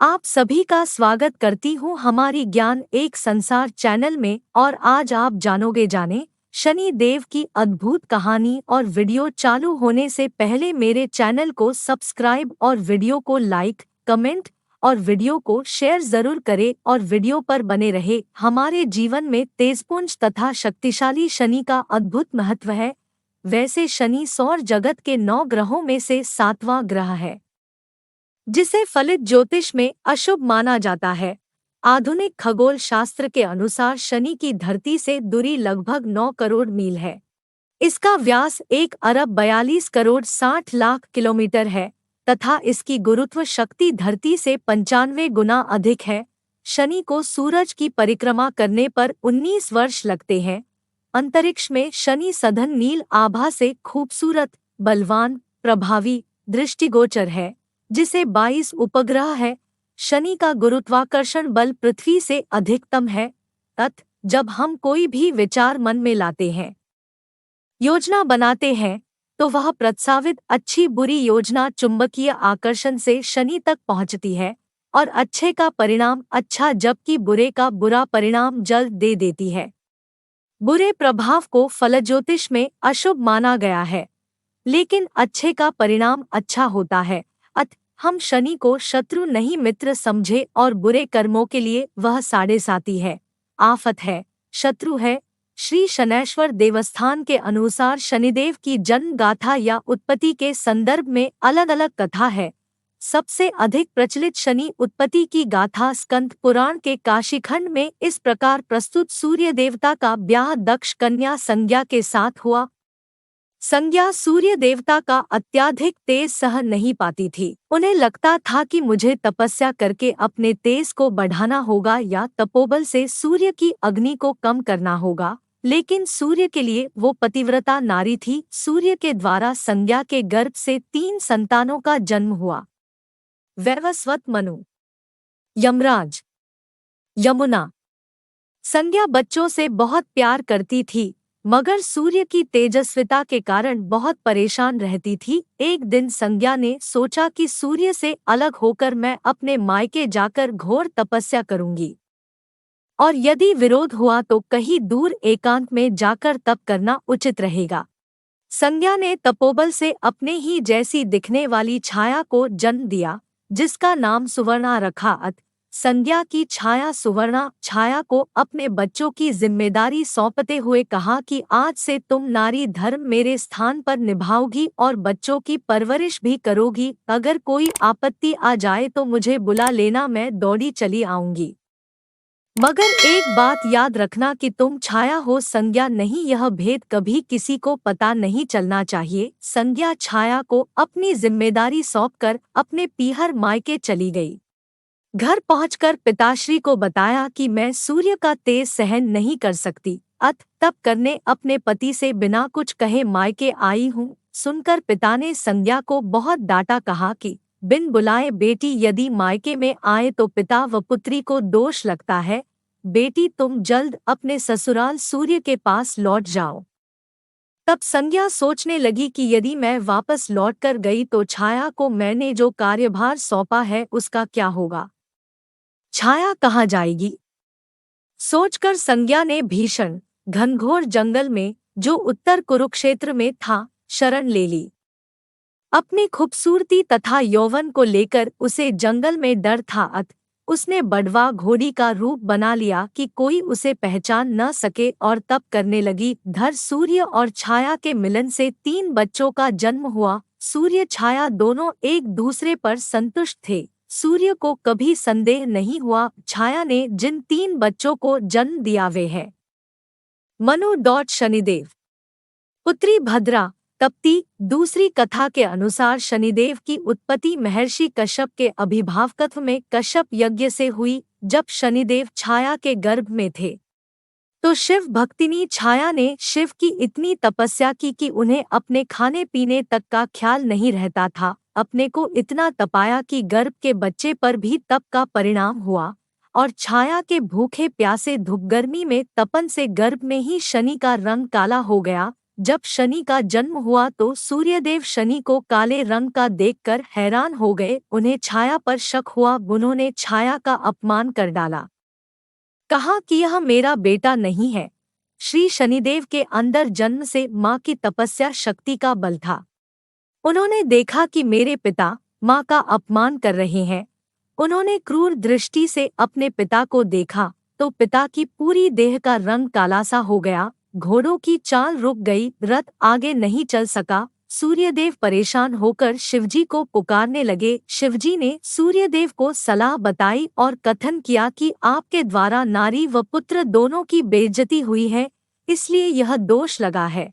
आप सभी का स्वागत करती हूँ हमारी ज्ञान एक संसार चैनल में। और आज आप जाने शनि देव की अद्भुत कहानी। और वीडियो चालू होने से पहले मेरे चैनल को सब्सक्राइब और वीडियो को लाइक, कमेंट और वीडियो को शेयर जरूर करें और वीडियो पर बने रहे। हमारे जीवन में तेजपुंज तथा शक्तिशाली शनि का अद्भुत महत्व है। वैसे शनि सौर जगत के 9 ग्रहों में से 7वां ग्रह है, जिसे फलित ज्योतिष में अशुभ माना जाता है। आधुनिक खगोल शास्त्र के अनुसार शनि की धरती से दूरी लगभग 9 करोड़ मील है। इसका व्यास 1 अरब 42 करोड़ 60 लाख किलोमीटर है तथा इसकी गुरुत्व शक्ति धरती से 95 गुना अधिक है। शनि को सूरज की परिक्रमा करने पर 19 वर्ष लगते हैं। अंतरिक्ष में शनि सघन नील आभा से खूबसूरत, बलवान, प्रभावी, दृष्टिगोचर है, जिसे 22 उपग्रह है। शनि का गुरुत्वाकर्षण बल पृथ्वी से अधिकतम है। जब हम कोई भी विचार मन में लाते हैं, योजना बनाते हैं, तो वह प्रस्तावित अच्छी बुरी योजना चुंबकीय आकर्षण से शनि तक पहुंचती है और अच्छे का परिणाम अच्छा जबकि बुरे का बुरा परिणाम जल्द दे देती है। बुरे प्रभाव को फलज्योतिष में अशुभ माना गया है, लेकिन अच्छे का परिणाम अच्छा होता है। हम शनि को शत्रु नहीं मित्र समझे और बुरे कर्मों के लिए वह साढ़े साती है, आफत है, शत्रु है। श्री शनैश्वर देवस्थान के अनुसार शनिदेव की जन्म गाथा या उत्पत्ति के संदर्भ में अलग अलग कथा है। सबसे अधिक प्रचलित शनि उत्पत्ति की गाथा स्कंद पुराण के काशीखंड में इस प्रकार प्रस्तुत। सूर्य देवता का ब्याह दक्ष कन्या संज्ञा के साथ हुआ। संज्ञा सूर्य देवता का अत्याधिक तेज सह नहीं पाती थी। उन्हें लगता था कि मुझे तपस्या करके अपने तेज को बढ़ाना होगा या तपोबल से सूर्य की अग्नि को कम करना होगा, लेकिन सूर्य के लिए वो पतिव्रता नारी थी। सूर्य के द्वारा संज्ञा के गर्भ से 3 संतानों का जन्म हुआ। वैवस्वत, मनु, यमराज, यमुना। संज्ञा बच्चों से बहुत प्यार करती थी, मगर सूर्य की तेजस्विता के कारण बहुत परेशान रहती थी। एक दिन संज्ञा ने सोचा कि सूर्य से अलग होकर मैं अपने मायके जाकर घोर तपस्या करूंगी, और यदि विरोध हुआ तो कहीं दूर एकांत में जाकर तप करना उचित रहेगा। संज्ञा ने तपोबल से अपने ही जैसी दिखने वाली छाया को जन्म दिया, जिसका नाम सुवर्णा रखा। संज्ञा की छाया सुवर्णा छाया को अपने बच्चों की जिम्मेदारी सौंपते हुए कहा कि आज से तुम नारी धर्म मेरे स्थान पर निभाओगी और बच्चों की परवरिश भी करोगी। अगर कोई आपत्ति आ जाए तो मुझे बुला लेना, मैं दौड़ी चली आऊंगी। मगर एक बात याद रखना कि तुम छाया हो, संज्ञा नहीं। यह भेद कभी किसी को पता नहीं चलना चाहिए। संज्ञा छाया को अपनी जिम्मेदारी सौंपकर अपने पीहर मायके चली गई। घर पहुंचकर पिताश्री को बताया कि मैं सूर्य का तेज सहन नहीं कर सकती, तप करने अपने पति से बिना कुछ कहे मायके आई हूँ। सुनकर पिता ने संज्ञा को बहुत डांटा, कहा कि बिन बुलाए बेटी यदि मायके में आए तो पिता व पुत्री को दोष लगता है। बेटी, तुम जल्द अपने ससुराल सूर्य के पास लौट जाओ। तब संज्ञा सोचने लगी कि यदि मैं वापस लौटकर गई तो छाया को मैंने जो कार्यभार सौंपा है उसका क्या होगा, छाया कहाँ जाएगी। सोचकर संज्ञा ने भीषण घनघोर जंगल में, जो उत्तर कुरुक्षेत्र में था, शरण ले ली। अपनी खूबसूरती तथा यौवन को लेकर उसे जंगल में डर था, उसने बड़वा घोड़ी का रूप बना लिया कि कोई उसे पहचान न सके और तप करने लगी। धर सूर्य और छाया के मिलन से 3 बच्चों का जन्म हुआ। सूर्य छाया दोनों एक दूसरे पर संतुष्ट थे। सूर्य को कभी संदेह नहीं हुआ छाया ने जिन 3 बच्चों को जन्म दिया वे हैं मनु शनिदेव, पुत्री भद्रा, तप्ती। दूसरी कथा के अनुसार शनिदेव की उत्पत्ति महर्षि कश्यप के अभिभावकत्व में कश्यप यज्ञ से हुई। जब शनिदेव छाया के गर्भ में थे तो शिव भक्तिनी छाया ने शिव की इतनी तपस्या की कि उन्हें अपने खाने पीने तक का ख्याल नहीं रहता था। अपने को इतना तपाया कि गर्भ के बच्चे पर भी तप का परिणाम हुआ, और छाया के भूखे प्यासे धूप गर्मी में तपन से गर्भ में ही शनि का रंग काला हो गया, जब शनि का जन्म हुआ तो सूर्यदेव शनि को काले रंग का देखकर हैरान हो गए। उन्हें छाया पर शक हुआ। उन्होंने छाया का अपमान कर डाला, कहा कि यह मेरा बेटा नहीं है। श्री शनिदेव के अंदर जन्म से माँ की तपस्या शक्ति का बल था। उन्होंने देखा कि मेरे पिता माँ का अपमान कर रहे हैं। उन्होंने क्रूर दृष्टि से अपने पिता को देखा तो पिता की पूरी देह का रंग काला सा हो गया। घोड़ों की चाल रुक गई, रथ आगे नहीं चल सका। सूर्यदेव परेशान होकर शिवजी को पुकारने लगे। शिवजी ने सूर्यदेव को सलाह बताई और कथन किया कि आपके द्वारा नारी व पुत्र दोनों की बेइज्जती हुई है, इसलिए यह दोष लगा है।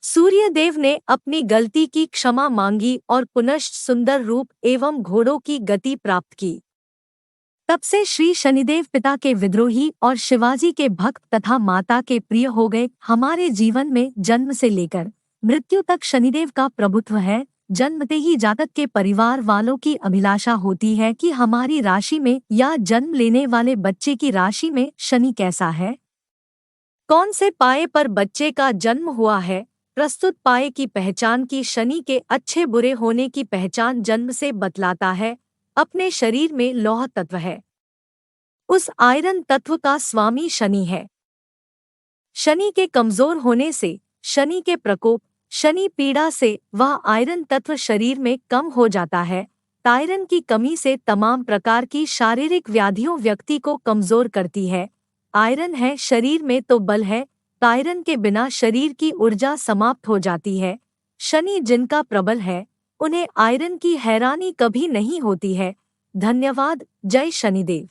सूर्यदेव ने अपनी गलती की क्षमा मांगी और पुनश्च सुंदर रूप एवं घोड़ों की गति प्राप्त की। तब से श्री शनिदेव पिता के विद्रोही और शिवाजी के भक्त तथा माता के प्रिय हो गए। हमारे जीवन में जन्म से लेकर मृत्यु तक शनिदेव का प्रभुत्व है। जन्मते ही जातक के परिवार वालों की अभिलाषा होती है कि हमारी राशि में या जन्म लेने वाले बच्चे की राशि में शनि कैसा है, कौन से पाए पर बच्चे का जन्म हुआ है। प्रस्तुत पाए की पहचान की शनि के अच्छे बुरे होने की पहचान जन्म से बतलाता है। अपने शरीर में लौह तत्व है, उस आयरन तत्व का स्वामी शनि है। शनि के कमजोर होने से, शनि के प्रकोप, शनि पीड़ा से वह आयरन तत्व शरीर में कम हो जाता है। आयरन की कमी से तमाम प्रकार की शारीरिक व्याधियों व्यक्ति को कमजोर करती है। आयरन है शरीर में तो बल है। आयरन के बिना शरीर की ऊर्जा समाप्त हो जाती है। शनि जिनका प्रबल है उन्हें आयरन की हैरानी कभी नहीं होती है। धन्यवाद। जय शनिदेव।